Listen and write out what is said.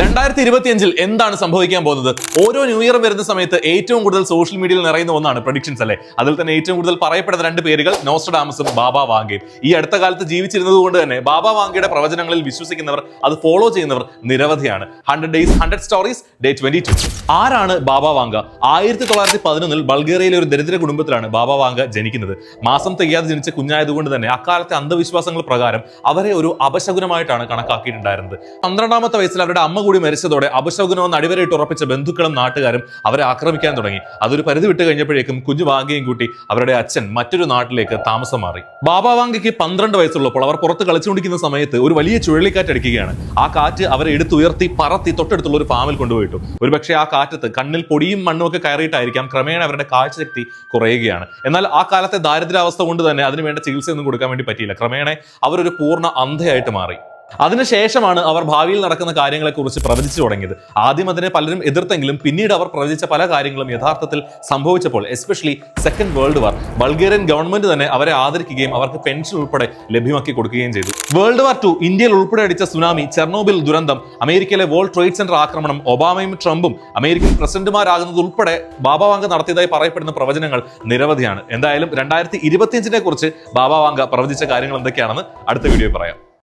2025 എന്താണ് സംഭവിക്കാൻ പോകുന്നത്? ഓരോ ന്യൂ ഇയർ വരുന്ന സമയത്ത് ഏറ്റവും കൂടുതൽ സോഷ്യൽ മീഡിയയിൽ നിറയുന്ന ഒന്നാണ് പ്രഡിക്ഷൻസ് അല്ലേ? അതിൽ തന്നെ ഏറ്റവും കൂടുതൽ പറയപ്പെടുന്ന രണ്ട് പേരുകൾ നോസ്ട്രഡാമസും ബാബ വാങ്കയും. ഈ അടുത്ത കാലത്ത് ജീവിച്ചിരുന്നത് കൊണ്ട് തന്നെ ബാബ വാങ്കയുടെ പ്രവചനങ്ങളിൽ വിശ്വസിക്കുന്നവർ, അത് ഫോളോ ചെയ്യുന്നവർ നിരവധിയാണ്. 100 Days 100 Stories Day 22. ആരാണ് ബാബ വാങ്ക? 1911 ബൾഗേറിയയിലെ ഒരു ദരിദ്ര കുടുംബത്തിലാണ് ബാബ വാങ്ക ജനിക്കുന്നത്. മാസം തികയാതെ ജനിച്ച കുഞ്ഞായതുകൊണ്ട് തന്നെ അക്കാലത്തെ അന്ധവിശ്വാസങ്ങൾ പ്രകാരം അവരെ ഒരു അപശകുനമായിട്ടാണ് കണക്കാക്കിയിട്ടുണ്ടായിരുന്നത്. 12ാമത്തെ വയസ്സിൽ അവരുടെ അമ്മ കൂടി മരിച്ചതോടെ അപശകുനമെന്ന് അടിവരയിട്ട് ഉറപ്പിച്ച ബന്ധുക്കളും നാട്ടുകാരും അവരെ ആക്രമിക്കാൻ തുടങ്ങി. അതൊരു പരിധി വിട്ട് കഴിഞ്ഞപ്പോഴേക്കും കുഞ്ഞു വാങ്കയും കൂട്ടി അവരുടെ അച്ഛൻ മറ്റൊരു നാട്ടിലേക്ക് താമസം മാറി. ബാബ വാങ്കയ്ക്ക് 12 വയസ്സുള്ളപ്പോൾ അവർ പുറത്ത് കളിച്ചുകൊണ്ടിരിക്കുന്ന സമയത്ത് ഒരു വലിയ ചുഴലിക്കാറ്റ് അടിക്കുകയാണ്. ആ കാറ്റ് അവരെ എടുത്തുയർത്തി പറത്തി തൊട്ടടുത്തുള്ള ഒരു ഫാമിൽ കൊണ്ടുപോയിട്ടു. ഒരുപക്ഷെ ആ കാറ്റത്ത് കണ്ണിൽ പൊടിയും മണ്ണും ഒക്കെ കയറിയിട്ടായിരിക്കാം ക്രമേണ അവരുടെ കാഴ്ചശക്തി കുറയുകയാണ്. എന്നാൽ ആ കാലത്തെ ദാരിദ്ര്യാവസ്ഥ കൊണ്ട് തന്നെ അതിന് വേണ്ട ചികിത്സയൊന്നും കൊടുക്കാൻ വേണ്ടി പറ്റിയില്ല. ക്രമേണ അവരൊരു പൂർണ്ണ അന്ധയായിട്ട് മാറി. അതിനുശേഷമാണ് അവർ ഭാവിയിൽ നടക്കുന്ന കാര്യങ്ങളെക്കുറിച്ച് പ്രവചിച്ചു തുടങ്ങിയത്. ആദ്യം അതിനെ പലരും എതിർത്തെങ്കിലും പിന്നീട് അവർ പ്രവചിച്ച പല കാര്യങ്ങളും യഥാർത്ഥത്തിൽ സംഭവിച്ചപ്പോൾ, especially second world war, Bulgarian government തന്നെ അവരെ ആദരിക്കുകയും അവർക്ക് പെൻഷൻ ഉൾപ്പെടെ ലഭ്യമാക്കി കൊടുക്കുകയും ചെയ്തു. വേൾഡ് വാർ 2, ഇന്ത്യയിൽ ഉൾപ്പെടെ അടിച്ച സുനാമി, ചെർണോബിൽ ദുരന്തം, അമേരിക്കയിലെ വേൾഡ് ട്രേഡ് സെന്റർ ആക്രമണം, ഒബാമയും ട്രംപും അമേരിക്കൻ പ്രസിഡന്റുമാരാകുന്നത് ഉൾപ്പെടെ ബാബ വാങ്ക നടത്തിയതായി പറയപ്പെടുന്ന പ്രവചനങ്ങൾ നിരവധിയാണ്. എന്തായാലും 2025 കുറിച്ച് ബാബ വാങ്ക പ്രവചിച്ച കാര്യങ്ങൾ എന്തൊക്കെയാണെന്ന് അടുത്ത വീഡിയോയിൽ പറയാം.